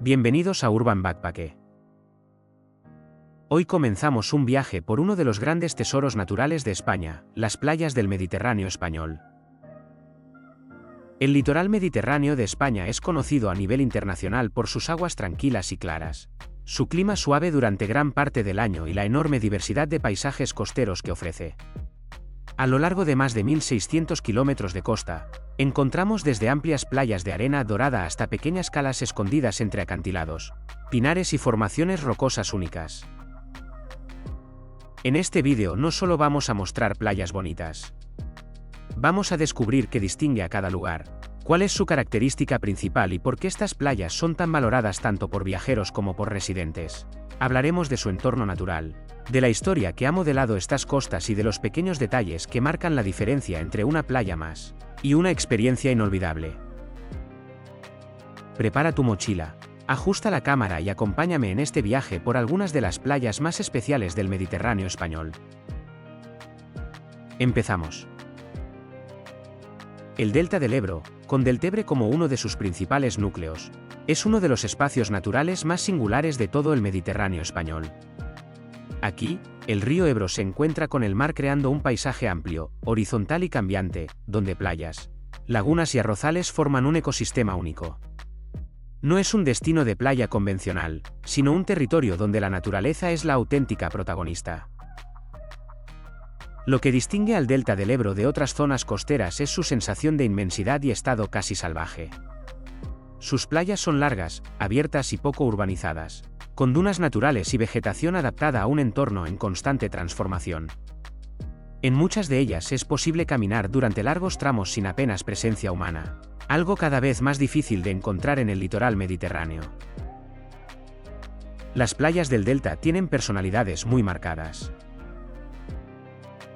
Bienvenidos a Urban Backpack. Hoy comenzamos un viaje por uno de los grandes tesoros naturales de España, las playas del Mediterráneo español. El litoral mediterráneo de España es conocido a nivel internacional por sus aguas tranquilas y claras, su clima suave durante gran parte del año y la enorme diversidad de paisajes costeros que ofrece. A lo largo de más de 1.600 kilómetros de costa, encontramos desde amplias playas de arena dorada hasta pequeñas calas escondidas entre acantilados, pinares y formaciones rocosas únicas. En este vídeo no solo vamos a mostrar playas bonitas. Vamos a descubrir qué distingue a cada lugar, cuál es su característica principal y por qué estas playas son tan valoradas tanto por viajeros como por residentes. Hablaremos de su entorno natural, de la historia que ha modelado estas costas y de los pequeños detalles que marcan la diferencia entre una playa más y una experiencia inolvidable. Prepara tu mochila, ajusta la cámara y acompáñame en este viaje por algunas de las playas más especiales del Mediterráneo español. Empezamos. El Delta del Ebro, con Deltebre como uno de sus principales núcleos, es uno de los espacios naturales más singulares de todo el Mediterráneo español. Aquí, el río Ebro se encuentra con el mar creando un paisaje amplio, horizontal y cambiante, donde playas, lagunas y arrozales forman un ecosistema único. No es un destino de playa convencional, sino un territorio donde la naturaleza es la auténtica protagonista. Lo que distingue al Delta del Ebro de otras zonas costeras es su sensación de inmensidad y estado casi salvaje. Sus playas son largas, abiertas y poco urbanizadas, con dunas naturales y vegetación adaptada a un entorno en constante transformación. En muchas de ellas es posible caminar durante largos tramos sin apenas presencia humana, algo cada vez más difícil de encontrar en el litoral mediterráneo. Las playas del Delta tienen personalidades muy marcadas.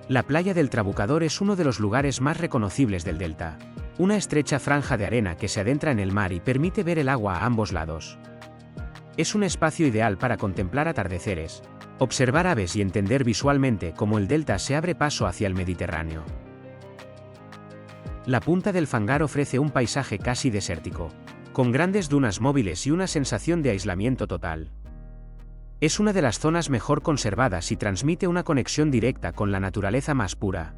La playa del Trabucador es uno de los lugares más reconocibles del Delta, una estrecha franja de arena que se adentra en el mar y permite ver el agua a ambos lados. Es un espacio ideal para contemplar atardeceres, observar aves y entender visualmente cómo el delta se abre paso hacia el Mediterráneo. La Punta del Fangar ofrece un paisaje casi desértico, con grandes dunas móviles y una sensación de aislamiento total. Es una de las zonas mejor conservadas y transmite una conexión directa con la naturaleza más pura.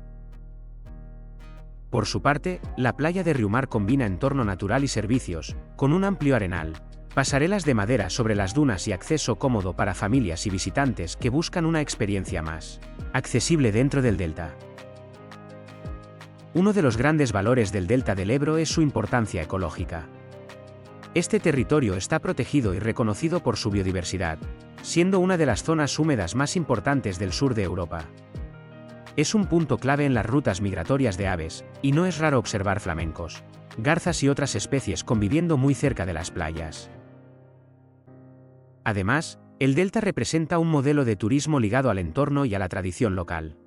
Por su parte, la playa de Riumar combina entorno natural y servicios, con un amplio arenal, pasarelas de madera sobre las dunas y acceso cómodo para familias y visitantes que buscan una experiencia más accesible dentro del delta. Uno de los grandes valores del Delta del Ebro es su importancia ecológica. Este territorio está protegido y reconocido por su biodiversidad, siendo una de las zonas húmedas más importantes del sur de Europa. Es un punto clave en las rutas migratorias de aves, y no es raro observar flamencos, garzas y otras especies conviviendo muy cerca de las playas. Además, el delta representa un modelo de turismo ligado al entorno y a la tradición local.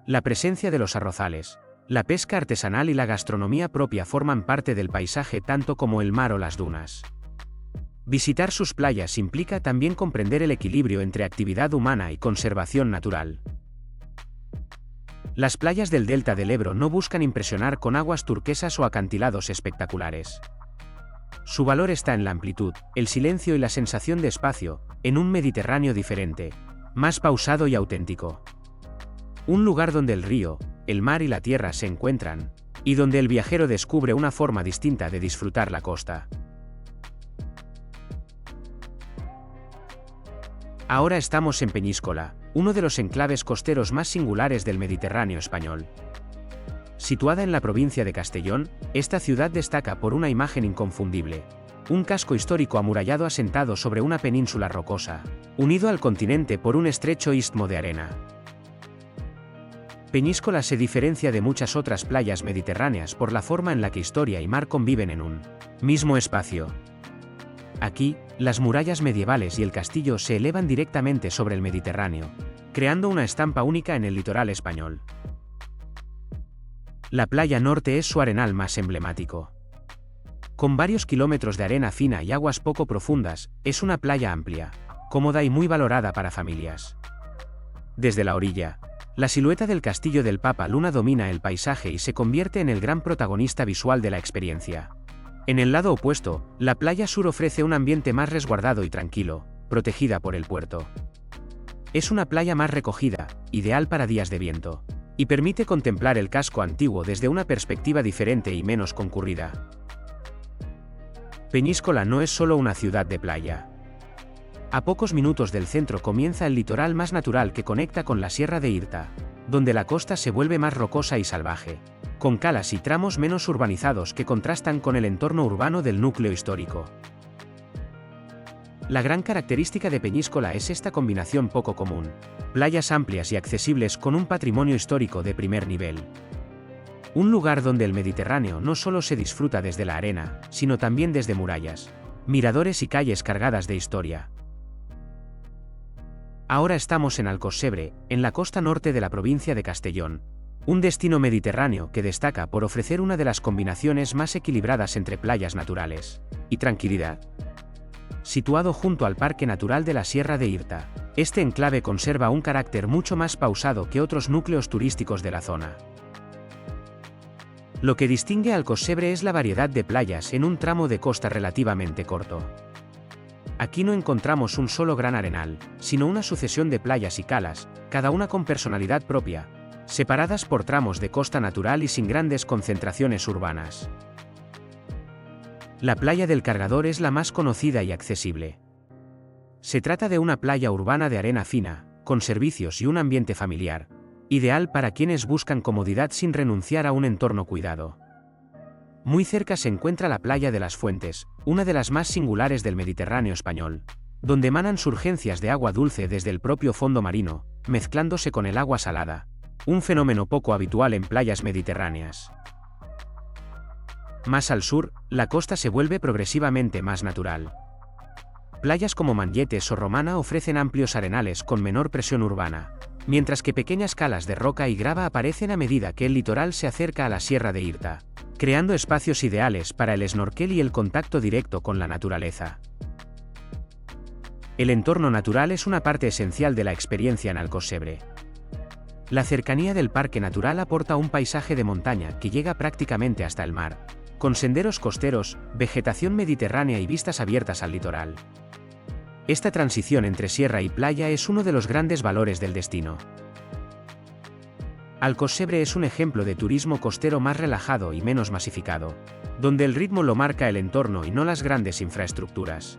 La presencia de los arrozales, la pesca artesanal y la gastronomía propia forman parte del paisaje tanto como el mar o las dunas. Visitar sus playas implica también comprender el equilibrio entre actividad humana y conservación natural. Las playas del Delta del Ebro no buscan impresionar con aguas turquesas o acantilados espectaculares. Su valor está en la amplitud, el silencio y la sensación de espacio, en un Mediterráneo diferente, más pausado y auténtico. Un lugar donde el río, el mar y la tierra se encuentran, y donde el viajero descubre una forma distinta de disfrutar la costa. Ahora estamos en Peñíscola, uno de los enclaves costeros más singulares del Mediterráneo español. Situada en la provincia de Castellón, esta ciudad destaca por una imagen inconfundible: un casco histórico amurallado asentado sobre una península rocosa, unido al continente por un estrecho istmo de arena. Peñíscola se diferencia de muchas otras playas mediterráneas por la forma en la que historia y mar conviven en un mismo espacio. Aquí, las murallas medievales y el castillo se elevan directamente sobre el Mediterráneo, creando una estampa única en el litoral español. La playa norte es su arenal más emblemático. Con varios kilómetros de arena fina y aguas poco profundas, es una playa amplia, cómoda y muy valorada para familias. Desde la orilla, la silueta del castillo del Papa Luna domina el paisaje y se convierte en el gran protagonista visual de la experiencia. En el lado opuesto, la playa sur ofrece un ambiente más resguardado y tranquilo, protegida por el puerto. Es una playa más recogida, ideal para días de viento, y permite contemplar el casco antiguo desde una perspectiva diferente y menos concurrida. Peñíscola no es solo una ciudad de playa. A pocos minutos del centro comienza el litoral más natural que conecta con la Sierra de Irta, donde la costa se vuelve más rocosa y salvaje, con calas y tramos menos urbanizados que contrastan con el entorno urbano del núcleo histórico. La gran característica de Peñíscola es esta combinación poco común: playas amplias y accesibles con un patrimonio histórico de primer nivel. Un lugar donde el Mediterráneo no solo se disfruta desde la arena, sino también desde murallas, miradores y calles cargadas de historia. Ahora estamos en Alcossebre, en la costa norte de la provincia de Castellón, un destino mediterráneo que destaca por ofrecer una de las combinaciones más equilibradas entre playas naturales y tranquilidad. Situado junto al Parque Natural de la Sierra de Irta, este enclave conserva un carácter mucho más pausado que otros núcleos turísticos de la zona. Lo que distingue a Alcossebre es la variedad de playas en un tramo de costa relativamente corto. Aquí no encontramos un solo gran arenal, sino una sucesión de playas y calas, cada una con personalidad propia, separadas por tramos de costa natural y sin grandes concentraciones urbanas. La playa del Cargador es la más conocida y accesible. Se trata de una playa urbana de arena fina, con servicios y un ambiente familiar, ideal para quienes buscan comodidad sin renunciar a un entorno cuidado. Muy cerca se encuentra la playa de las Fuentes, una de las más singulares del Mediterráneo español, donde emanan surgencias de agua dulce desde el propio fondo marino, mezclándose con el agua salada, un fenómeno poco habitual en playas mediterráneas. Más al sur, la costa se vuelve progresivamente más natural. Playas como Manyetes o Romana ofrecen amplios arenales con menor presión urbana, mientras que pequeñas calas de roca y grava aparecen a medida que el litoral se acerca a la Sierra de Irta, creando espacios ideales para el snorkel y el contacto directo con la naturaleza. El entorno natural es una parte esencial de la experiencia en Alcossebre. La cercanía del parque natural aporta un paisaje de montaña que llega prácticamente hasta el mar, con senderos costeros, vegetación mediterránea y vistas abiertas al litoral. Esta transición entre sierra y playa es uno de los grandes valores del destino. Alcossebre es un ejemplo de turismo costero más relajado y menos masificado, donde el ritmo lo marca el entorno y no las grandes infraestructuras.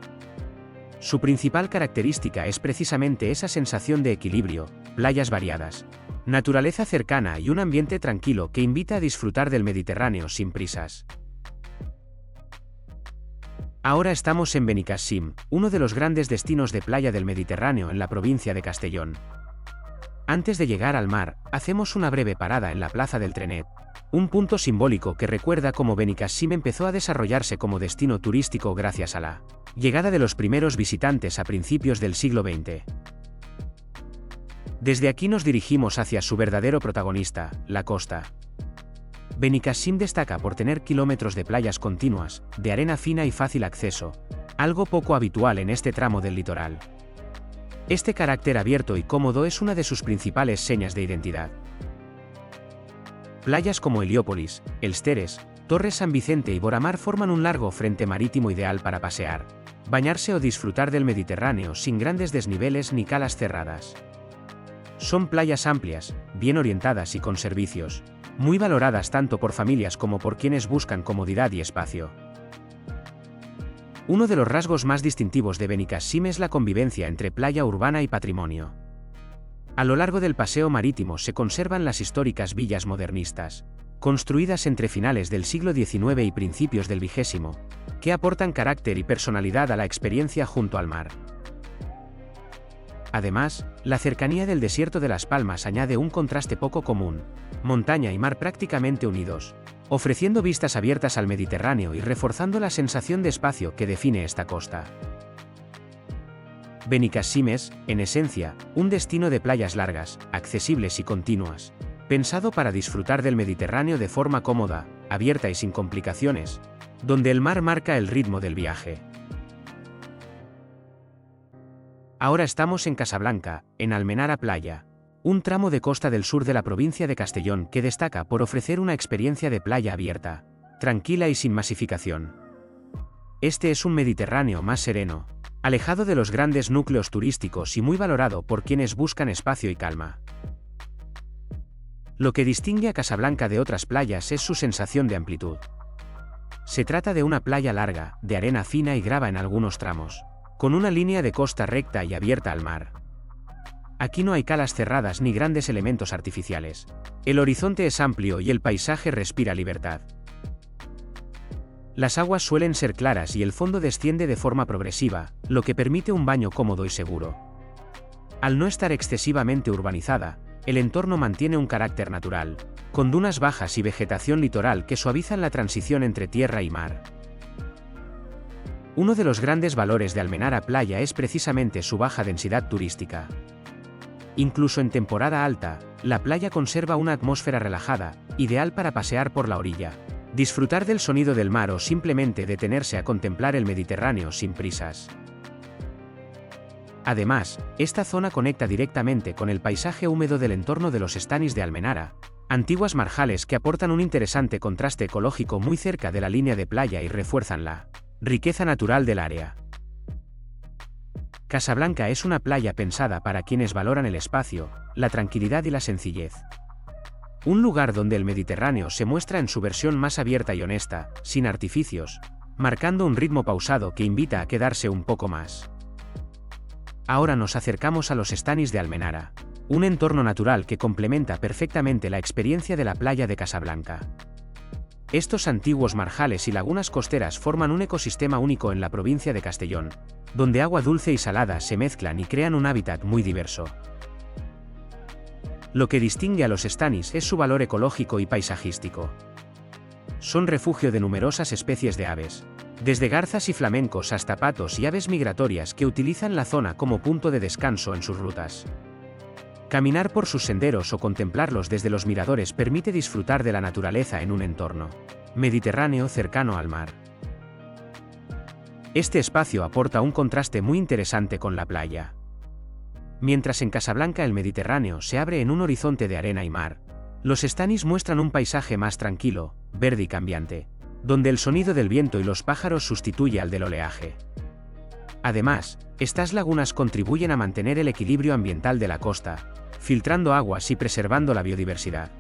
Su principal característica es precisamente esa sensación de equilibrio, playas variadas, naturaleza cercana y un ambiente tranquilo que invita a disfrutar del Mediterráneo sin prisas. Ahora estamos en Benicàssim, uno de los grandes destinos de playa del Mediterráneo en la provincia de Castellón. Antes de llegar al mar, hacemos una breve parada en la Plaza del Trenet, un punto simbólico que recuerda cómo Benicàssim empezó a desarrollarse como destino turístico gracias a la llegada de los primeros visitantes a principios del siglo XX. Desde aquí nos dirigimos hacia su verdadero protagonista, la costa. Benicàssim destaca por tener kilómetros de playas continuas, de arena fina y fácil acceso, algo poco habitual en este tramo del litoral. Este carácter abierto y cómodo es una de sus principales señas de identidad. Playas como Heliópolis, Elsteres, Torres San Vicente y Boramar forman un largo frente marítimo ideal para pasear, bañarse o disfrutar del Mediterráneo sin grandes desniveles ni calas cerradas. Son playas amplias, bien orientadas y con servicios, muy valoradas tanto por familias como por quienes buscan comodidad y espacio. Uno de los rasgos más distintivos de Benicàssim es la convivencia entre playa urbana y patrimonio. A lo largo del paseo marítimo se conservan las históricas villas modernistas, construidas entre finales del siglo XIX y principios del XX, que aportan carácter y personalidad a la experiencia junto al mar. Además, la cercanía del desierto de Las Palmas añade un contraste poco común, montaña y mar prácticamente unidos, ofreciendo vistas abiertas al Mediterráneo y reforzando la sensación de espacio que define esta costa. Benicàssim es, en esencia, un destino de playas largas, accesibles y continuas, pensado para disfrutar del Mediterráneo de forma cómoda, abierta y sin complicaciones, donde el mar marca el ritmo del viaje. Ahora estamos en Casablanca, en Almenara Playa, un tramo de costa del sur de la provincia de Castellón que destaca por ofrecer una experiencia de playa abierta, tranquila y sin masificación. Este es un Mediterráneo más sereno, alejado de los grandes núcleos turísticos y muy valorado por quienes buscan espacio y calma. Lo que distingue a Casablanca de otras playas es su sensación de amplitud. Se trata de una playa larga, de arena fina y grava en algunos tramos, con una línea de costa recta y abierta al mar. Aquí no hay calas cerradas ni grandes elementos artificiales. El horizonte es amplio y el paisaje respira libertad. Las aguas suelen ser claras y el fondo desciende de forma progresiva, lo que permite un baño cómodo y seguro. Al no estar excesivamente urbanizada, el entorno mantiene un carácter natural, con dunas bajas y vegetación litoral que suavizan la transición entre tierra y mar. Uno de los grandes valores de Almenara Playa es precisamente su baja densidad turística. Incluso en temporada alta, la playa conserva una atmósfera relajada, ideal para pasear por la orilla, disfrutar del sonido del mar o simplemente detenerse a contemplar el Mediterráneo sin prisas. Además, esta zona conecta directamente con el paisaje húmedo del entorno de los estanis de Almenara, antiguas marjales que aportan un interesante contraste ecológico muy cerca de la línea de playa y refuerzan la riqueza natural del área. Casablanca es una playa pensada para quienes valoran el espacio, la tranquilidad y la sencillez. Un lugar donde el Mediterráneo se muestra en su versión más abierta y honesta, sin artificios, marcando un ritmo pausado que invita a quedarse un poco más. Ahora nos acercamos a los estanis de Almenara, un entorno natural que complementa perfectamente la experiencia de la playa de Casablanca. Estos antiguos marjales y lagunas costeras forman un ecosistema único en la provincia de Castellón, donde agua dulce y salada se mezclan y crean un hábitat muy diverso. Lo que distingue a los estanis es su valor ecológico y paisajístico. Son refugio de numerosas especies de aves, desde garzas y flamencos hasta patos y aves migratorias que utilizan la zona como punto de descanso en sus rutas. Caminar por sus senderos o contemplarlos desde los miradores permite disfrutar de la naturaleza en un entorno mediterráneo cercano al mar. Este espacio aporta un contraste muy interesante con la playa. Mientras en Casablanca el Mediterráneo se abre en un horizonte de arena y mar, los estanis muestran un paisaje más tranquilo, verde y cambiante, donde el sonido del viento y los pájaros sustituye al del oleaje. Además, estas lagunas contribuyen a mantener el equilibrio ambiental de la costa, filtrando aguas y preservando la biodiversidad.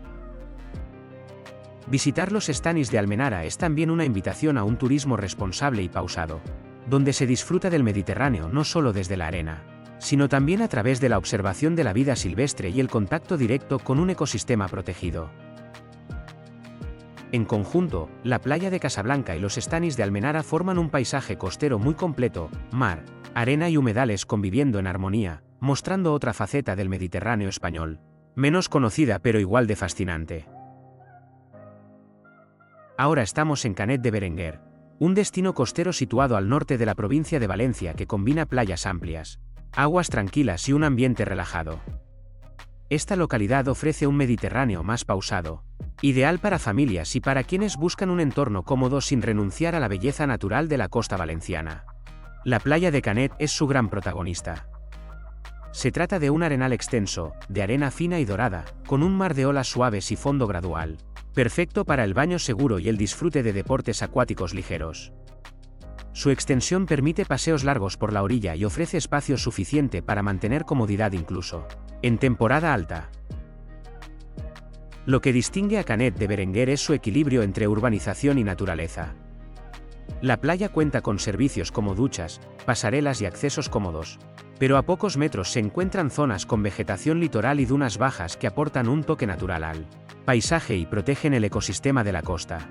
Visitar los estanis de Almenara es también una invitación a un turismo responsable y pausado, donde se disfruta del Mediterráneo no solo desde la arena, sino también a través de la observación de la vida silvestre y el contacto directo con un ecosistema protegido. En conjunto, la playa de Casablanca y los estanis de Almenara forman un paisaje costero muy completo, mar, arena y humedales conviviendo en armonía, mostrando otra faceta del Mediterráneo español, menos conocida pero igual de fascinante. Ahora estamos en Canet de Berenguer, un destino costero situado al norte de la provincia de Valencia que combina playas amplias, aguas tranquilas y un ambiente relajado. Esta localidad ofrece un Mediterráneo más pausado, ideal para familias y para quienes buscan un entorno cómodo sin renunciar a la belleza natural de la costa valenciana. La playa de Canet es su gran protagonista. Se trata de un arenal extenso, de arena fina y dorada, con un mar de olas suaves y fondo gradual, perfecto para el baño seguro y el disfrute de deportes acuáticos ligeros. Su extensión permite paseos largos por la orilla y ofrece espacio suficiente para mantener comodidad incluso en temporada alta. Lo que distingue a Canet de Berenguer es su equilibrio entre urbanización y naturaleza. La playa cuenta con servicios como duchas, pasarelas y accesos cómodos, pero a pocos metros se encuentran zonas con vegetación litoral y dunas bajas que aportan un toque natural al paisaje y protegen el ecosistema de la costa.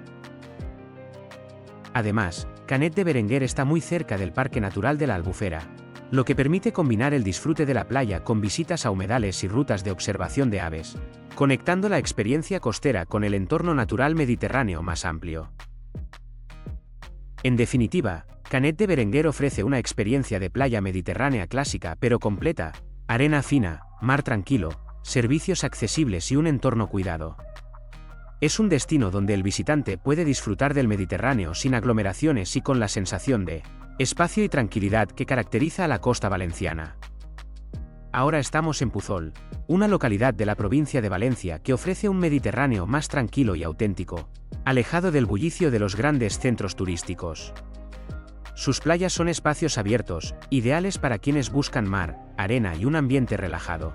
Además, Canet de Berenguer está muy cerca del Parque Natural de la Albufera, lo que permite combinar el disfrute de la playa con visitas a humedales y rutas de observación de aves, conectando la experiencia costera con el entorno natural mediterráneo más amplio. En definitiva, Canet de Berenguer ofrece una experiencia de playa mediterránea clásica pero completa, arena fina, mar tranquilo, servicios accesibles y un entorno cuidado. Es un destino donde el visitante puede disfrutar del Mediterráneo sin aglomeraciones y con la sensación de espacio y tranquilidad que caracteriza a la costa valenciana. Ahora estamos en Puzol, una localidad de la provincia de Valencia que ofrece un Mediterráneo más tranquilo y auténtico, alejado del bullicio de los grandes centros turísticos. Sus playas son espacios abiertos, ideales para quienes buscan mar, arena y un ambiente relajado.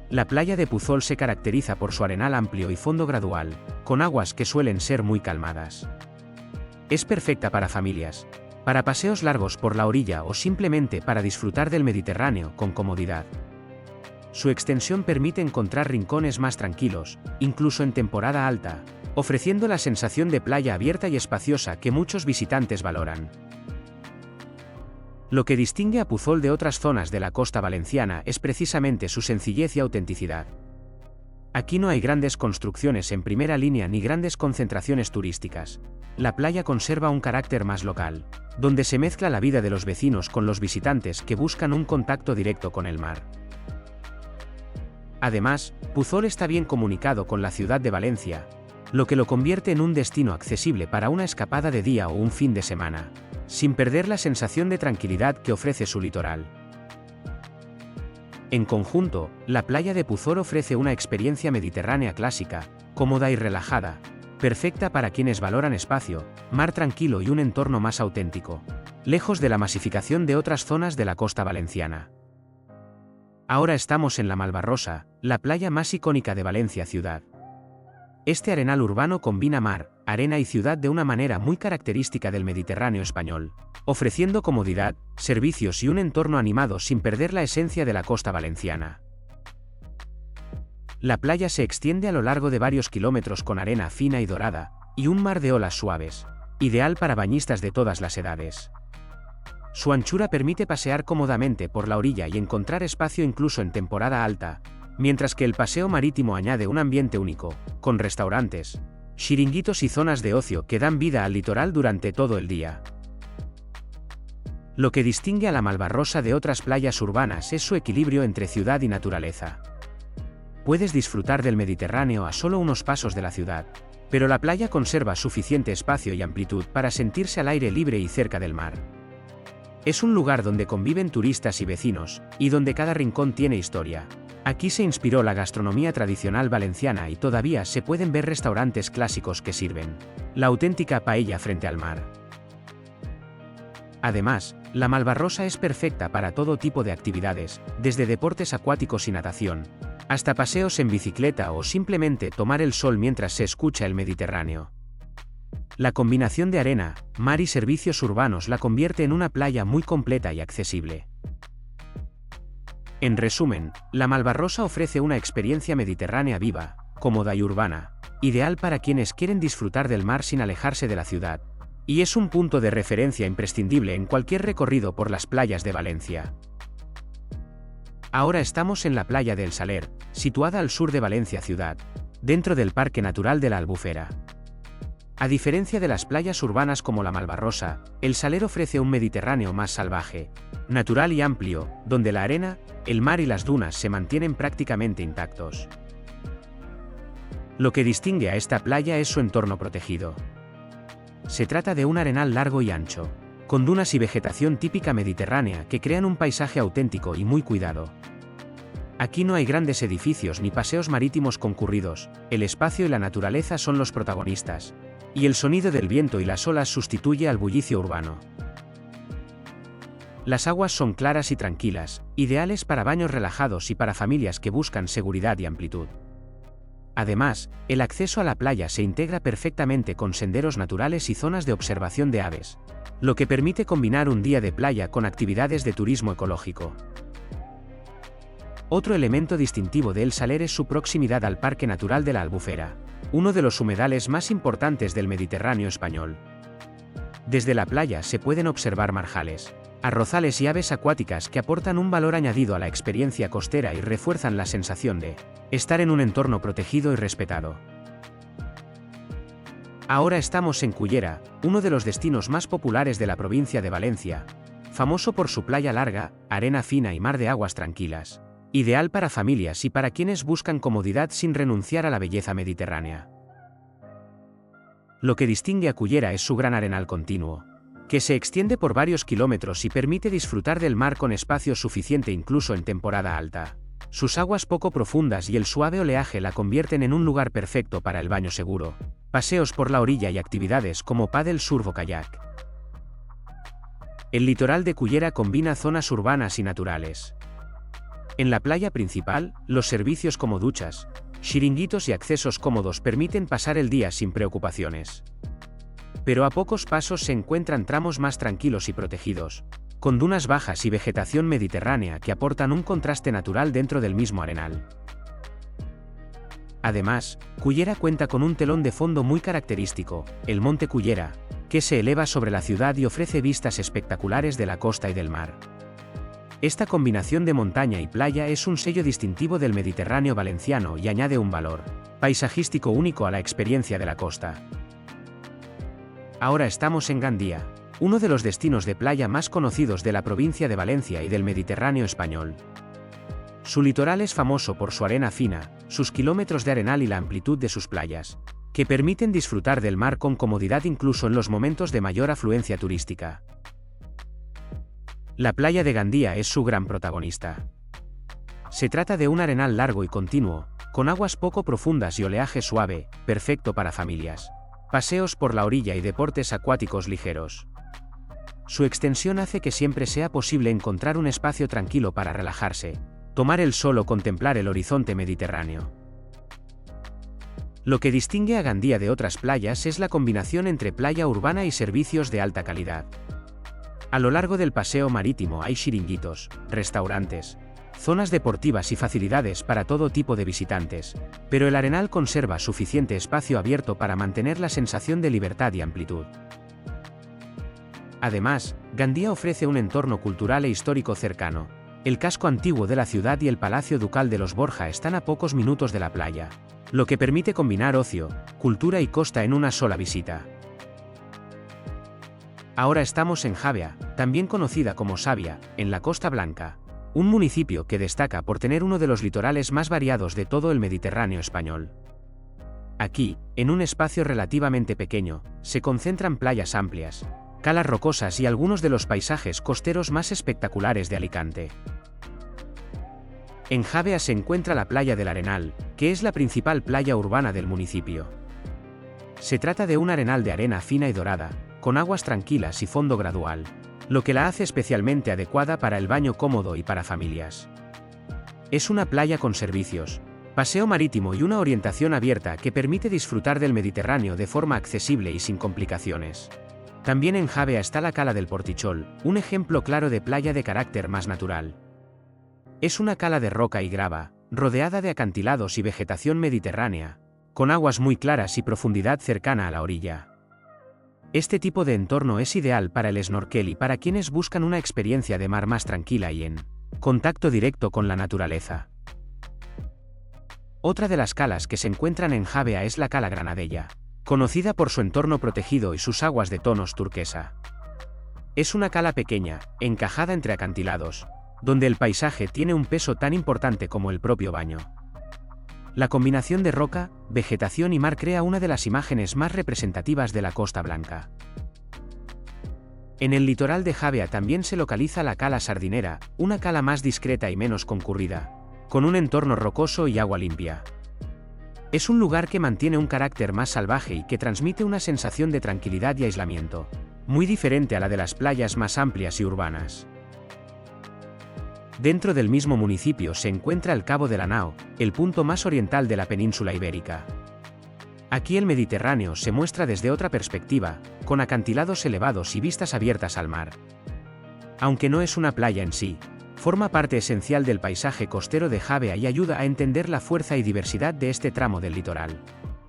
La playa de Puzol se caracteriza por su arenal amplio y fondo gradual, con aguas que suelen ser muy calmadas. Es perfecta para familias, para paseos largos por la orilla o simplemente para disfrutar del Mediterráneo con comodidad. Su extensión permite encontrar rincones más tranquilos, incluso en temporada alta, ofreciendo la sensación de playa abierta y espaciosa que muchos visitantes valoran. Lo que distingue a Puzol de otras zonas de la costa valenciana es precisamente su sencillez y autenticidad. Aquí no hay grandes construcciones en primera línea ni grandes concentraciones turísticas. La playa conserva un carácter más local, donde se mezcla la vida de los vecinos con los visitantes que buscan un contacto directo con el mar. Además, Puzol está bien comunicado con la ciudad de Valencia, lo que lo convierte en un destino accesible para una escapada de día o un fin de semana, sin perder la sensación de tranquilidad que ofrece su litoral. En conjunto, la playa de Puzol ofrece una experiencia mediterránea clásica, cómoda y relajada, perfecta para quienes valoran espacio, mar tranquilo y un entorno más auténtico, lejos de la masificación de otras zonas de la costa valenciana. Ahora estamos en la Malvarrosa, la playa más icónica de Valencia ciudad. Este arenal urbano combina mar, arena y ciudad de una manera muy característica del Mediterráneo español, ofreciendo comodidad, servicios y un entorno animado sin perder la esencia de la costa valenciana. La playa se extiende a lo largo de varios kilómetros con arena fina y dorada, y un mar de olas suaves, ideal para bañistas de todas las edades. Su anchura permite pasear cómodamente por la orilla y encontrar espacio incluso en temporada alta, mientras que el paseo marítimo añade un ambiente único, con restaurantes, chiringuitos y zonas de ocio que dan vida al litoral durante todo el día. Lo que distingue a la Malvarrosa de otras playas urbanas es su equilibrio entre ciudad y naturaleza. Puedes disfrutar del Mediterráneo a solo unos pasos de la ciudad, pero la playa conserva suficiente espacio y amplitud para sentirse al aire libre y cerca del mar. Es un lugar donde conviven turistas y vecinos, y donde cada rincón tiene historia. Aquí se inspiró la gastronomía tradicional valenciana y todavía se pueden ver restaurantes clásicos que sirven la auténtica paella frente al mar. Además, la Malvarrosa es perfecta para todo tipo de actividades, desde deportes acuáticos y natación, hasta paseos en bicicleta o simplemente tomar el sol mientras se escucha el Mediterráneo. La combinación de arena, mar y servicios urbanos la convierte en una playa muy completa y accesible. En resumen, la Malvarrosa ofrece una experiencia mediterránea viva, cómoda y urbana, ideal para quienes quieren disfrutar del mar sin alejarse de la ciudad, y es un punto de referencia imprescindible en cualquier recorrido por las playas de Valencia. Ahora estamos en la playa de El Saler, situada al sur de Valencia ciudad, dentro del Parque Natural de la Albufera. A diferencia de las playas urbanas como la Malvarrosa, El Saler ofrece un Mediterráneo más salvaje, natural y amplio, donde la arena, el mar y las dunas se mantienen prácticamente intactos. Lo que distingue a esta playa es su entorno protegido. Se trata de un arenal largo y ancho, con dunas y vegetación típica mediterránea que crean un paisaje auténtico y muy cuidado. Aquí no hay grandes edificios ni paseos marítimos concurridos, el espacio y la naturaleza son los protagonistas, y el sonido del viento y las olas sustituye al bullicio urbano. Las aguas son claras y tranquilas, ideales para baños relajados y para familias que buscan seguridad y amplitud. Además, el acceso a la playa se integra perfectamente con senderos naturales y zonas de observación de aves, lo que permite combinar un día de playa con actividades de turismo ecológico. Otro elemento distintivo de El Saler es su proximidad al Parque Natural de la Albufera, uno de los humedales más importantes del Mediterráneo español. Desde la playa se pueden observar marjales, arrozales y aves acuáticas que aportan un valor añadido a la experiencia costera y refuerzan la sensación de estar en un entorno protegido y respetado. Ahora estamos en Cullera, uno de los destinos más populares de la provincia de Valencia, famoso por su playa larga, arena fina y mar de aguas tranquilas. Ideal para familias y para quienes buscan comodidad sin renunciar a la belleza mediterránea. Lo que distingue a Cullera es su gran arenal continuo, que se extiende por varios kilómetros y permite disfrutar del mar con espacio suficiente incluso en temporada alta. Sus aguas poco profundas y el suave oleaje la convierten en un lugar perfecto para el baño seguro, paseos por la orilla y actividades como pádel, surf o kayak. El litoral de Cullera combina zonas urbanas y naturales. En la playa principal, los servicios como duchas, chiringuitos y accesos cómodos permiten pasar el día sin preocupaciones. Pero a pocos pasos se encuentran tramos más tranquilos y protegidos, con dunas bajas y vegetación mediterránea que aportan un contraste natural dentro del mismo arenal. Además, Cullera cuenta con un telón de fondo muy característico, el Monte Cullera, que se eleva sobre la ciudad y ofrece vistas espectaculares de la costa y del mar. Esta combinación de montaña y playa es un sello distintivo del Mediterráneo valenciano y añade un valor paisajístico único a la experiencia de la costa. Ahora estamos en Gandía, uno de los destinos de playa más conocidos de la provincia de Valencia y del Mediterráneo español. Su litoral es famoso por su arena fina, sus kilómetros de arenal y la amplitud de sus playas, que permiten disfrutar del mar con comodidad incluso en los momentos de mayor afluencia turística. La playa de Gandía es su gran protagonista. Se trata de un arenal largo y continuo, con aguas poco profundas y oleaje suave, perfecto para familias, paseos por la orilla y deportes acuáticos ligeros. Su extensión hace que siempre sea posible encontrar un espacio tranquilo para relajarse, tomar el sol o contemplar el horizonte mediterráneo. Lo que distingue a Gandía de otras playas es la combinación entre playa urbana y servicios de alta calidad. A lo largo del paseo marítimo hay chiringuitos, restaurantes, zonas deportivas y facilidades para todo tipo de visitantes, pero el arenal conserva suficiente espacio abierto para mantener la sensación de libertad y amplitud. Además, Gandía ofrece un entorno cultural e histórico cercano. El casco antiguo de la ciudad y el Palacio Ducal de los Borja están a pocos minutos de la playa, lo que permite combinar ocio, cultura y costa en una sola visita. Ahora estamos en Javea, también conocida como Savia, en la Costa Blanca, un municipio que destaca por tener uno de los litorales más variados de todo el Mediterráneo español. Aquí, en un espacio relativamente pequeño, se concentran playas amplias, calas rocosas y algunos de los paisajes costeros más espectaculares de Alicante. En Javea se encuentra la playa del Arenal, que es la principal playa urbana del municipio. Se trata de un arenal de arena fina y dorada, con aguas tranquilas y fondo gradual, lo que la hace especialmente adecuada para el baño cómodo y para familias. Es una playa con servicios, paseo marítimo y una orientación abierta que permite disfrutar del Mediterráneo de forma accesible y sin complicaciones. También en Javea está la Cala del Portichol, un ejemplo claro de playa de carácter más natural. Es una cala de roca y grava, rodeada de acantilados y vegetación mediterránea, con aguas muy claras y profundidad cercana a la orilla. Este tipo de entorno es ideal para el snorkel y para quienes buscan una experiencia de mar más tranquila y en contacto directo con la naturaleza. Otra de las calas que se encuentran en Javea es la Cala Granadella, conocida por su entorno protegido y sus aguas de tonos turquesa. Es una cala pequeña, encajada entre acantilados, donde el paisaje tiene un peso tan importante como el propio baño. La combinación de roca, vegetación y mar crea una de las imágenes más representativas de la Costa Blanca. En el litoral de Javea también se localiza la Cala Sardinera, una cala más discreta y menos concurrida, con un entorno rocoso y agua limpia. Es un lugar que mantiene un carácter más salvaje y que transmite una sensación de tranquilidad y aislamiento, muy diferente a la de las playas más amplias y urbanas. Dentro del mismo municipio se encuentra el Cabo de la Nao, el punto más oriental de la península ibérica. Aquí el Mediterráneo se muestra desde otra perspectiva, con acantilados elevados y vistas abiertas al mar. Aunque no es una playa en sí, forma parte esencial del paisaje costero de Javea y ayuda a entender la fuerza y diversidad de este tramo del litoral.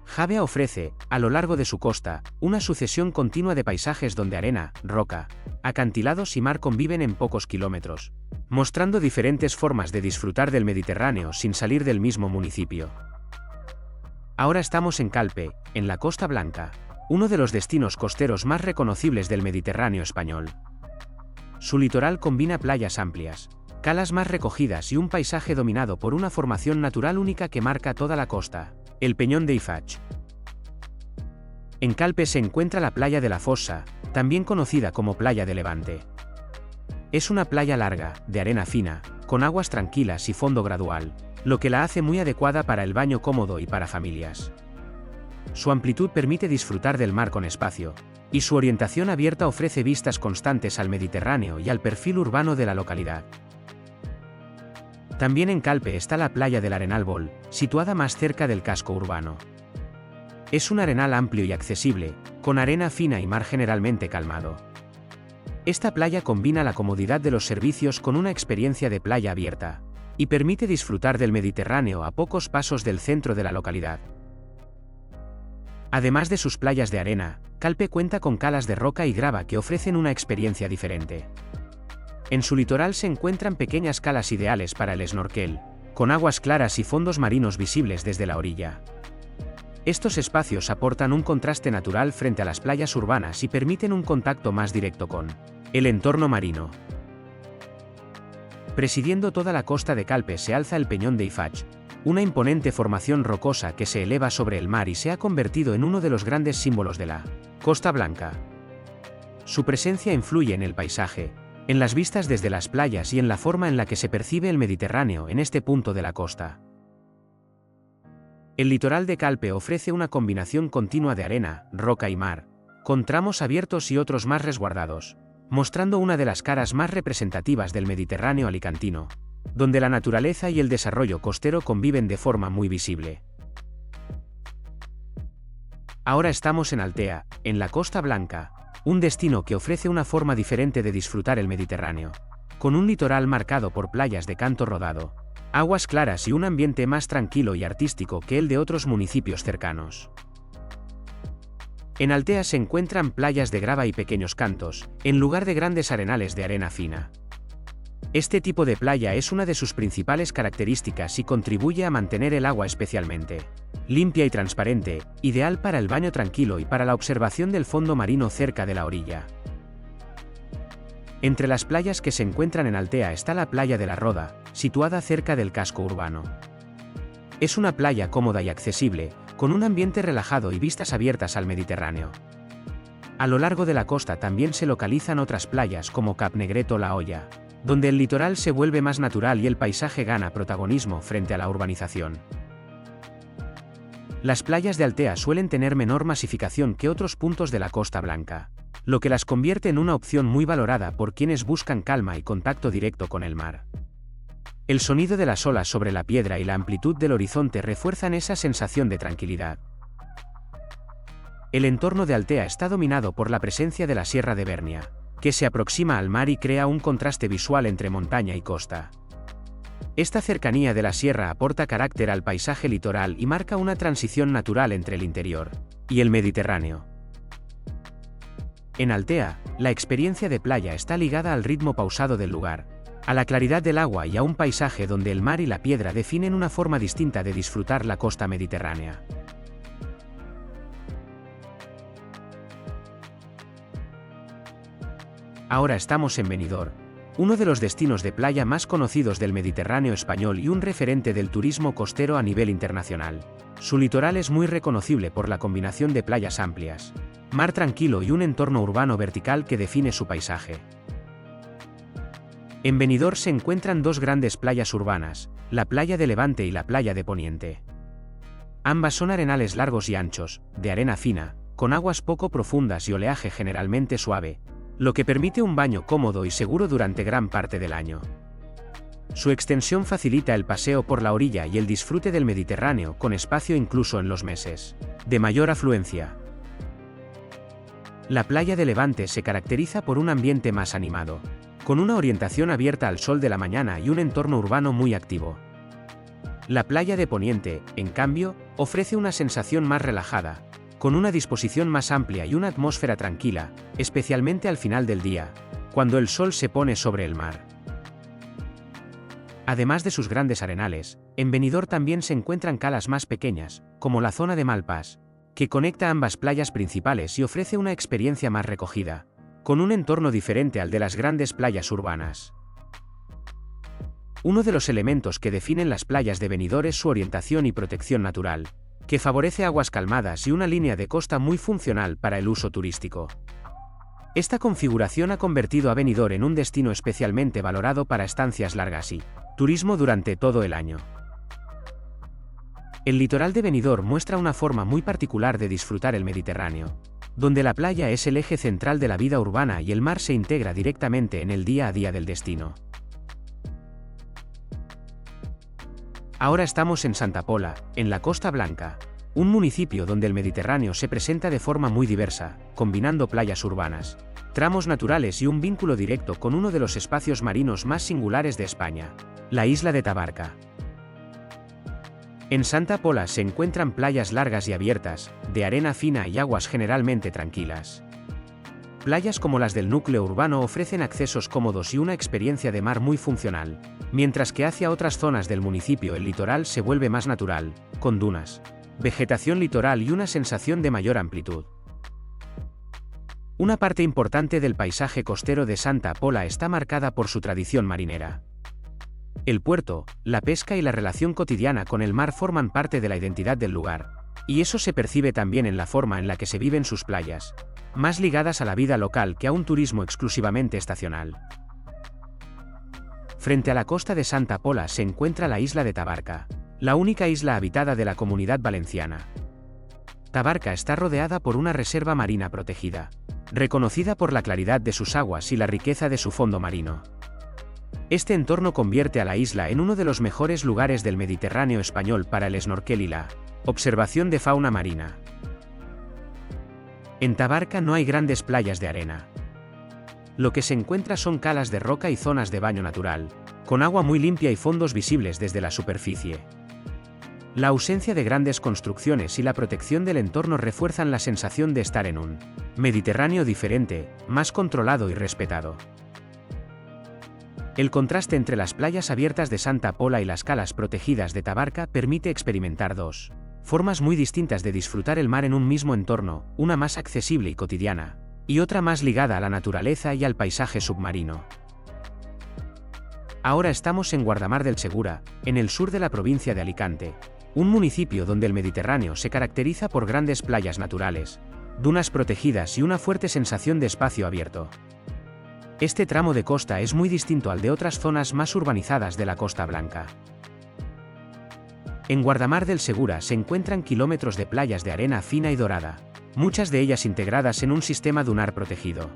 Javea ofrece, a lo largo de su costa, una sucesión continua de paisajes donde arena, roca, acantilados y mar conviven en pocos kilómetros, mostrando diferentes formas de disfrutar del Mediterráneo sin salir del mismo municipio. Ahora estamos en Calpe, en la Costa Blanca, uno de los destinos costeros más reconocibles del Mediterráneo español. Su litoral combina playas amplias, calas más recogidas y un paisaje dominado por una formación natural única que marca toda la costa, el Peñón de Ifach. En Calpe se encuentra la playa de la Fossa, también conocida como Playa de Levante. Es una playa larga, de arena fina, con aguas tranquilas y fondo gradual, lo que la hace muy adecuada para el baño cómodo y para familias. Su amplitud permite disfrutar del mar con espacio, y su orientación abierta ofrece vistas constantes al Mediterráneo y al perfil urbano de la localidad. También en Calpe está la playa del Arenal Bol, situada más cerca del casco urbano. Es un arenal amplio y accesible, con arena fina y mar generalmente calmado. Esta playa combina la comodidad de los servicios con una experiencia de playa abierta, y permite disfrutar del Mediterráneo a pocos pasos del centro de la localidad. Además de sus playas de arena, Calpe cuenta con calas de roca y grava que ofrecen una experiencia diferente. En su litoral se encuentran pequeñas calas ideales para el snorkel, con aguas claras y fondos marinos visibles desde la orilla. Estos espacios aportan un contraste natural frente a las playas urbanas y permiten un contacto más directo con el entorno marino. Presidiendo toda la costa de Calpe se alza el Peñón de Ifach, una imponente formación rocosa que se eleva sobre el mar y se ha convertido en uno de los grandes símbolos de la Costa Blanca. Su presencia influye en el paisaje, en las vistas desde las playas y en la forma en la que se percibe el Mediterráneo en este punto de la costa. El litoral de Calpe ofrece una combinación continua de arena, roca y mar, con tramos abiertos y otros más resguardados, mostrando una de las caras más representativas del Mediterráneo alicantino, donde la naturaleza y el desarrollo costero conviven de forma muy visible. Ahora estamos en Altea, en la Costa Blanca, un destino que ofrece una forma diferente de disfrutar el Mediterráneo, con un litoral marcado por playas de canto rodado, aguas claras y un ambiente más tranquilo y artístico que el de otros municipios cercanos. En Altea se encuentran playas de grava y pequeños cantos, en lugar de grandes arenales de arena fina. Este tipo de playa es una de sus principales características y contribuye a mantener el agua especialmente limpia y transparente, ideal para el baño tranquilo y para la observación del fondo marino cerca de la orilla. Entre las playas que se encuentran en Altea está la playa de la Roda, situada cerca del casco urbano. Es una playa cómoda y accesible, con un ambiente relajado y vistas abiertas al Mediterráneo. A lo largo de la costa también se localizan otras playas como Cap Negret o La Hoya, donde el litoral se vuelve más natural y el paisaje gana protagonismo frente a la urbanización. Las playas de Altea suelen tener menor masificación que otros puntos de la Costa Blanca, lo que las convierte en una opción muy valorada por quienes buscan calma y contacto directo con el mar. El sonido de las olas sobre la piedra y la amplitud del horizonte refuerzan esa sensación de tranquilidad. El entorno de Altea está dominado por la presencia de la Sierra de Bernia, que se aproxima al mar y crea un contraste visual entre montaña y costa. Esta cercanía de la sierra aporta carácter al paisaje litoral y marca una transición natural entre el interior y el Mediterráneo. En Altea, la experiencia de playa está ligada al ritmo pausado del lugar, a la claridad del agua y a un paisaje donde el mar y la piedra definen una forma distinta de disfrutar la costa mediterránea. Ahora estamos en Benidorm, uno de los destinos de playa más conocidos del Mediterráneo español y un referente del turismo costero a nivel internacional. Su litoral es muy reconocible por la combinación de playas amplias, mar tranquilo y un entorno urbano vertical que define su paisaje. En Benidorm se encuentran dos grandes playas urbanas, la playa de Levante y la playa de Poniente. Ambas son arenales largos y anchos, de arena fina, con aguas poco profundas y oleaje generalmente suave, lo que permite un baño cómodo y seguro durante gran parte del año. Su extensión facilita el paseo por la orilla y el disfrute del Mediterráneo con espacio incluso en los meses de mayor afluencia. La playa de Levante se caracteriza por un ambiente más animado, con una orientación abierta al sol de la mañana y un entorno urbano muy activo. La playa de Poniente, en cambio, ofrece una sensación más relajada, con una disposición más amplia y una atmósfera tranquila, especialmente al final del día, cuando el sol se pone sobre el mar. Además de sus grandes arenales, en Benidorm también se encuentran calas más pequeñas, como la zona de Malpas, que conecta ambas playas principales y ofrece una experiencia más recogida, con un entorno diferente al de las grandes playas urbanas. Uno de los elementos que definen las playas de Benidorm es su orientación y protección natural, que favorece aguas calmadas y una línea de costa muy funcional para el uso turístico. Esta configuración ha convertido a Benidorm en un destino especialmente valorado para estancias largas y turismo durante todo el año. El litoral de Benidorm muestra una forma muy particular de disfrutar el Mediterráneo. donde la playa es el eje central de la vida urbana y el mar se integra directamente en el día a día del destino. Ahora estamos en Santa Pola, en la Costa Blanca, un municipio donde el Mediterráneo se presenta de forma muy diversa, combinando playas urbanas, tramos naturales y un vínculo directo con uno de los espacios marinos más singulares de España, la isla de Tabarca. En Santa Pola se encuentran playas largas y abiertas, de arena fina y aguas generalmente tranquilas. Playas como las del núcleo urbano ofrecen accesos cómodos y una experiencia de mar muy funcional, mientras que hacia otras zonas del municipio el litoral se vuelve más natural, con dunas, vegetación litoral y una sensación de mayor amplitud. Una parte importante del paisaje costero de Santa Pola está marcada por su tradición marinera. El puerto, la pesca y la relación cotidiana con el mar forman parte de la identidad del lugar, y eso se percibe también en la forma en la que se viven sus playas, más ligadas a la vida local que a un turismo exclusivamente estacional. Frente a la costa de Santa Pola se encuentra la isla de Tabarca, la única isla habitada de la Comunidad Valenciana. Tabarca está rodeada por una reserva marina protegida, reconocida por la claridad de sus aguas y la riqueza de su fondo marino. Este entorno convierte a la isla en uno de los mejores lugares del Mediterráneo español para el snorkel y la observación de fauna marina. En Tabarca no hay grandes playas de arena. Lo que se encuentra son calas de roca y zonas de baño natural, con agua muy limpia y fondos visibles desde la superficie. La ausencia de grandes construcciones y la protección del entorno refuerzan la sensación de estar en un Mediterráneo diferente, más controlado y respetado. El contraste entre las playas abiertas de Santa Pola y las calas protegidas de Tabarca permite experimentar dos formas muy distintas de disfrutar el mar en un mismo entorno, una más accesible y cotidiana, y otra más ligada a la naturaleza y al paisaje submarino. Ahora estamos en Guardamar del Segura, en el sur de la provincia de Alicante, un municipio donde el Mediterráneo se caracteriza por grandes playas naturales, dunas protegidas y una fuerte sensación de espacio abierto. Este tramo de costa es muy distinto al de otras zonas más urbanizadas de la Costa Blanca. En Guardamar del Segura se encuentran kilómetros de playas de arena fina y dorada, muchas de ellas integradas en un sistema dunar protegido.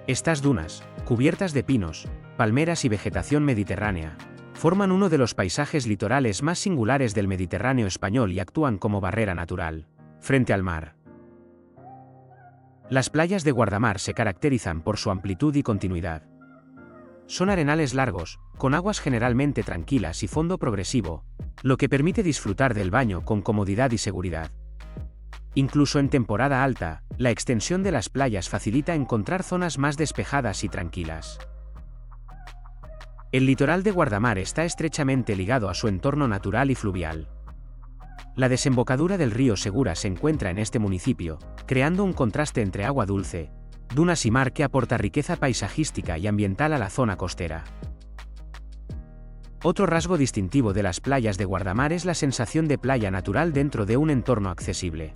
Estas dunas, cubiertas de pinos, palmeras y vegetación mediterránea, forman uno de los paisajes litorales más singulares del Mediterráneo español y actúan como barrera natural frente al mar. Las playas de Guardamar se caracterizan por su amplitud y continuidad. Son arenales largos, con aguas generalmente tranquilas y fondo progresivo, lo que permite disfrutar del baño con comodidad y seguridad. Incluso en temporada alta, la extensión de las playas facilita encontrar zonas más despejadas y tranquilas. El litoral de Guardamar está estrechamente ligado a su entorno natural y fluvial. La desembocadura del río Segura se encuentra en este municipio, creando un contraste entre agua dulce, dunas y mar que aporta riqueza paisajística y ambiental a la zona costera. Otro rasgo distintivo de las playas de Guardamar es la sensación de playa natural dentro de un entorno accesible.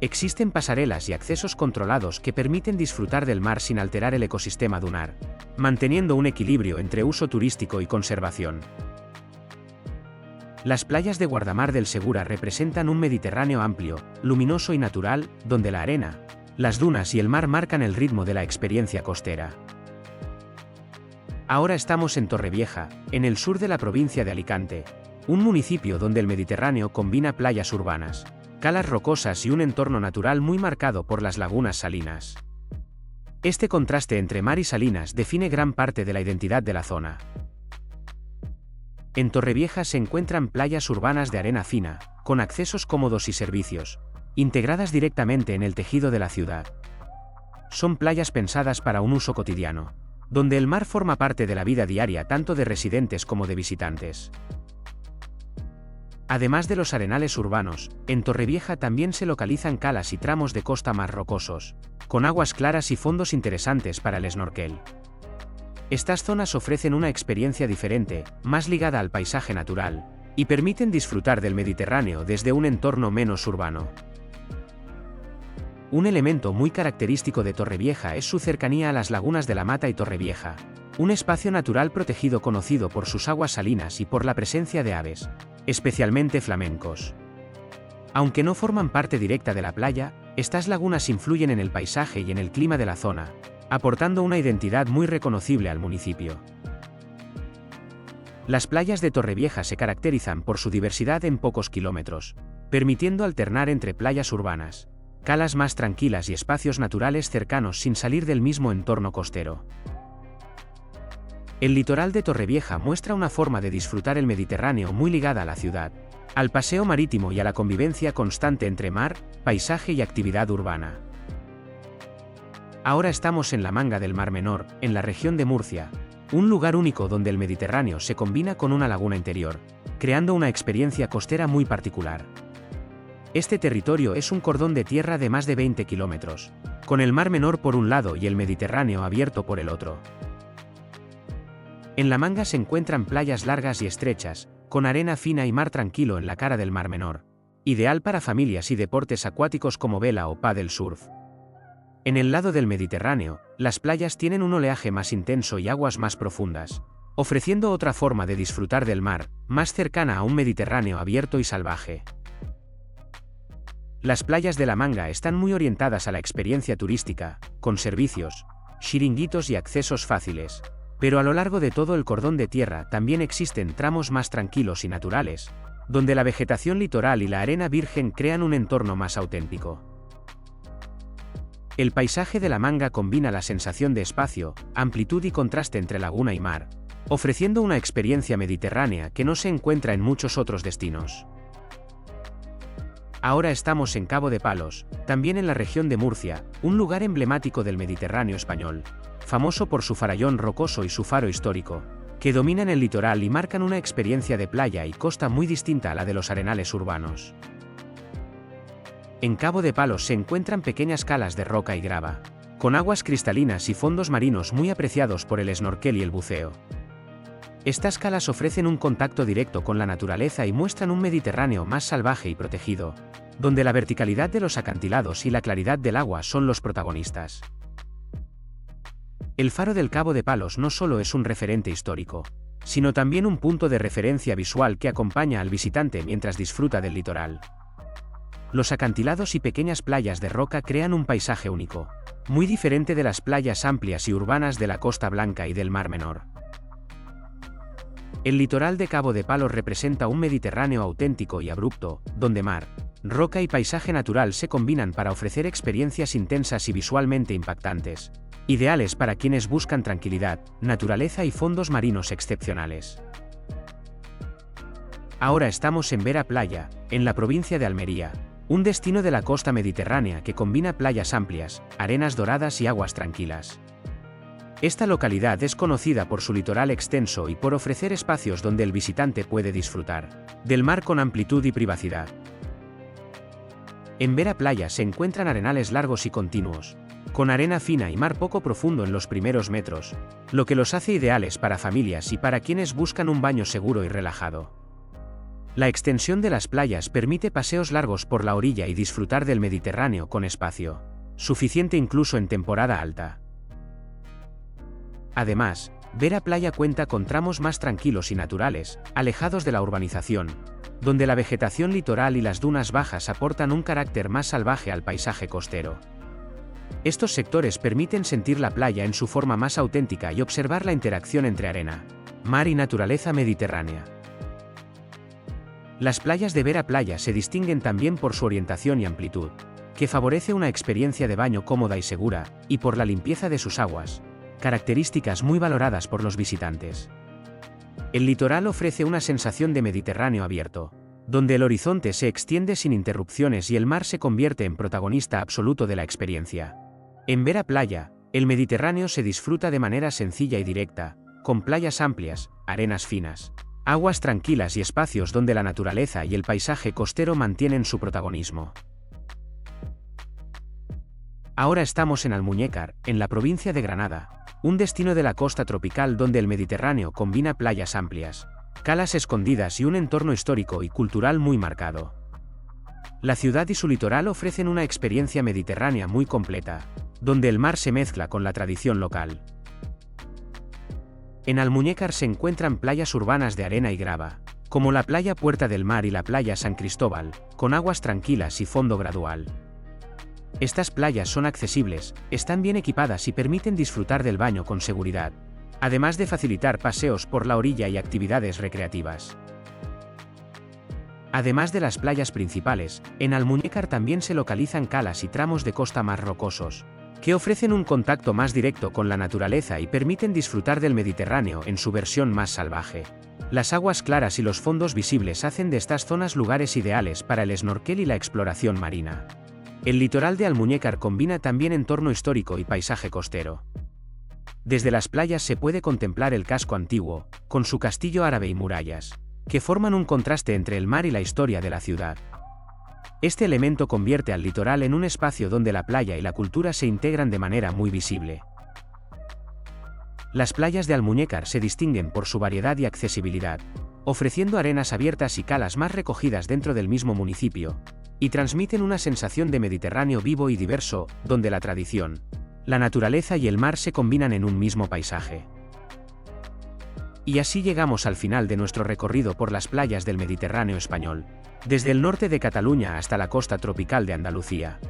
Existen pasarelas y accesos controlados que permiten disfrutar del mar sin alterar el ecosistema dunar, manteniendo un equilibrio entre uso turístico y conservación. Las playas de Guardamar del Segura representan un Mediterráneo amplio, luminoso y natural, donde la arena, las dunas y el mar marcan el ritmo de la experiencia costera. Ahora estamos en Torrevieja, en el sur de la provincia de Alicante, un municipio donde el Mediterráneo combina playas urbanas, calas rocosas y un entorno natural muy marcado por las lagunas salinas. Este contraste entre mar y salinas define gran parte de la identidad de la zona. En Torrevieja se encuentran playas urbanas de arena fina, con accesos cómodos y servicios, integradas directamente en el tejido de la ciudad. Son playas pensadas para un uso cotidiano, donde el mar forma parte de la vida diaria tanto de residentes como de visitantes. Además de los arenales urbanos, en Torrevieja también se localizan calas y tramos de costa más rocosos, con aguas claras y fondos interesantes para el snorkel. Estas zonas ofrecen una experiencia diferente, más ligada al paisaje natural, y permiten disfrutar del Mediterráneo desde un entorno menos urbano. Un elemento muy característico de Torrevieja es su cercanía a las lagunas de La Mata y Torrevieja, un espacio natural protegido conocido por sus aguas salinas y por la presencia de aves, especialmente flamencos. Aunque no forman parte directa de la playa, Estas lagunas influyen en el paisaje y en el clima de la zona, aportando una identidad muy reconocible al municipio. Las playas de Torrevieja se caracterizan por su diversidad en pocos kilómetros, permitiendo alternar entre playas urbanas, calas más tranquilas y espacios naturales cercanos sin salir del mismo entorno costero. El litoral de Torrevieja muestra una forma de disfrutar el Mediterráneo muy ligada a la ciudad, al paseo marítimo y a la convivencia constante entre mar, paisaje y actividad urbana. Ahora estamos en la Manga del Mar Menor, en la región de Murcia, un lugar único donde el Mediterráneo se combina con una laguna interior, creando una experiencia costera muy particular. Este territorio es un cordón de tierra de más de 20 kilómetros, con el Mar Menor por un lado y el Mediterráneo abierto por el otro. En la Manga se encuentran playas largas y estrechas, con arena fina y mar tranquilo en la cara del Mar Menor, ideal para familias y deportes acuáticos como vela o paddle surf. En el lado del Mediterráneo, las playas tienen un oleaje más intenso y aguas más profundas, ofreciendo otra forma de disfrutar del mar, más cercana a un Mediterráneo abierto y salvaje. Las playas de la Manga están muy orientadas a la experiencia turística, con servicios, chiringuitos y accesos fáciles, pero a lo largo de todo el cordón de tierra también existen tramos más tranquilos y naturales, donde la vegetación litoral y la arena virgen crean un entorno más auténtico. El paisaje de la Manga combina la sensación de espacio, amplitud y contraste entre laguna y mar, ofreciendo una experiencia mediterránea que no se encuentra en muchos otros destinos. Ahora estamos en Cabo de Palos, también en la región de Murcia, un lugar emblemático del Mediterráneo español, famoso por su farallón rocoso y su faro histórico, que dominan el litoral y marcan una experiencia de playa y costa muy distinta a la de los arenales urbanos. En Cabo de Palos se encuentran pequeñas calas de roca y grava, con aguas cristalinas y fondos marinos muy apreciados por el snorkel y el buceo. Estas calas ofrecen un contacto directo con la naturaleza y muestran un Mediterráneo más salvaje y protegido, donde la verticalidad de los acantilados y la claridad del agua son los protagonistas. El faro del Cabo de Palos no solo es un referente histórico, sino también un punto de referencia visual que acompaña al visitante mientras disfruta del litoral. Los acantilados y pequeñas playas de roca crean un paisaje único, muy diferente de las playas amplias y urbanas de la Costa Blanca y del Mar Menor. El litoral de Cabo de Palos representa un Mediterráneo auténtico y abrupto, donde mar, roca y paisaje natural se combinan para ofrecer experiencias intensas y visualmente impactantes, ideales para quienes buscan tranquilidad, naturaleza y fondos marinos excepcionales. Ahora estamos en Vera Playa, en la provincia de Almería, un destino de la costa mediterránea que combina playas amplias, arenas doradas y aguas tranquilas. Esta localidad es conocida por su litoral extenso y por ofrecer espacios donde el visitante puede disfrutar del mar con amplitud y privacidad. En Vera Playa se encuentran arenales largos y continuos, con arena fina y mar poco profundo en los primeros metros, lo que los hace ideales para familias y para quienes buscan un baño seguro y relajado. La extensión de las playas permite paseos largos por la orilla y disfrutar del Mediterráneo con espacio suficiente incluso en temporada alta. Además, Vera Playa cuenta con tramos más tranquilos y naturales, alejados de la urbanización, donde la vegetación litoral y las dunas bajas aportan un carácter más salvaje al paisaje costero. Estos sectores permiten sentir la playa en su forma más auténtica y observar la interacción entre arena, mar y naturaleza mediterránea. Las playas de Vera Playa se distinguen también por su orientación y amplitud, que favorece una experiencia de baño cómoda y segura, y por la limpieza de sus aguas, características muy valoradas por los visitantes. El litoral ofrece una sensación de Mediterráneo abierto, donde el horizonte se extiende sin interrupciones y el mar se convierte en protagonista absoluto de la experiencia. En Vera Playa, el Mediterráneo se disfruta de manera sencilla y directa, con playas amplias, arenas finas, aguas tranquilas y espacios donde la naturaleza y el paisaje costero mantienen su protagonismo. Ahora estamos en Almuñécar, en la provincia de Granada, un destino de la costa tropical donde el Mediterráneo combina playas amplias, calas escondidas y un entorno histórico y cultural muy marcado. La ciudad y su litoral ofrecen una experiencia mediterránea muy completa, donde el mar se mezcla con la tradición local. En Almuñécar se encuentran playas urbanas de arena y grava, como la playa Puerta del Mar y la playa San Cristóbal, con aguas tranquilas y fondo gradual. Estas playas son accesibles, están bien equipadas y permiten disfrutar del baño con seguridad, además de facilitar paseos por la orilla y actividades recreativas. Además de las playas principales, en Almuñécar también se localizan calas y tramos de costa más rocosos, que ofrecen un contacto más directo con la naturaleza y permiten disfrutar del Mediterráneo en su versión más salvaje. Las aguas claras y los fondos visibles hacen de estas zonas lugares ideales para el snorkel y la exploración marina. El litoral de Almuñécar combina también entorno histórico y paisaje costero. Desde las playas se puede contemplar el casco antiguo, con su castillo árabe y murallas, que forman un contraste entre el mar y la historia de la ciudad. Este elemento convierte al litoral en un espacio donde la playa y la cultura se integran de manera muy visible. Las playas de Almuñécar se distinguen por su variedad y accesibilidad, ofreciendo arenas abiertas y calas más recogidas dentro del mismo municipio, y transmiten una sensación de Mediterráneo vivo y diverso, donde la tradición, la naturaleza y el mar se combinan en un mismo paisaje. Y así llegamos al final de nuestro recorrido por las playas del Mediterráneo español, desde el norte de Cataluña hasta la costa tropical de Andalucía.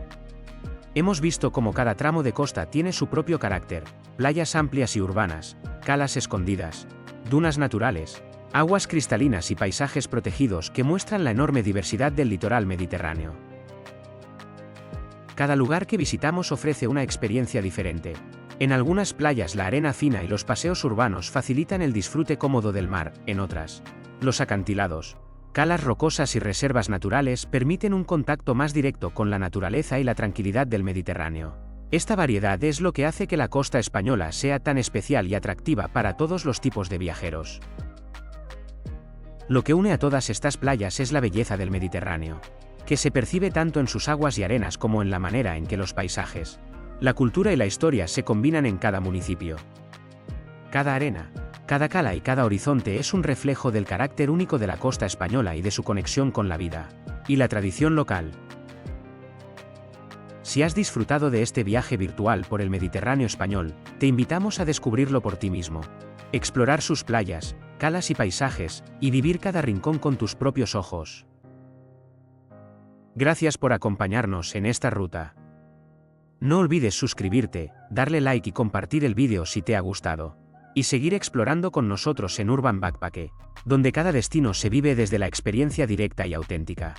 Hemos visto cómo cada tramo de costa tiene su propio carácter: playas amplias y urbanas, calas escondidas, dunas naturales, aguas cristalinas y paisajes protegidos que muestran la enorme diversidad del litoral mediterráneo. Cada lugar que visitamos ofrece una experiencia diferente. En algunas playas la arena fina y los paseos urbanos facilitan el disfrute cómodo del mar; en otras, los acantilados, calas rocosas y reservas naturales permiten un contacto más directo con la naturaleza y la tranquilidad del Mediterráneo. Esta variedad es lo que hace que la costa española sea tan especial y atractiva para todos los tipos de viajeros. Lo que une a todas estas playas es la belleza del Mediterráneo, que se percibe tanto en sus aguas y arenas como en la manera en que los paisajes, la cultura y la historia se combinan en cada municipio. Cada arena, cada cala y cada horizonte es un reflejo del carácter único de la costa española y de su conexión con la vida y la tradición local. Si has disfrutado de este viaje virtual por el Mediterráneo español, te invitamos a descubrirlo por ti mismo, explorar sus playas, calas y paisajes, y vivir cada rincón con tus propios ojos. Gracias por acompañarnos en esta ruta. No olvides suscribirte, darle like y compartir el vídeo si te ha gustado, y seguir explorando con nosotros en Urban Backpack, donde cada destino se vive desde la experiencia directa y auténtica.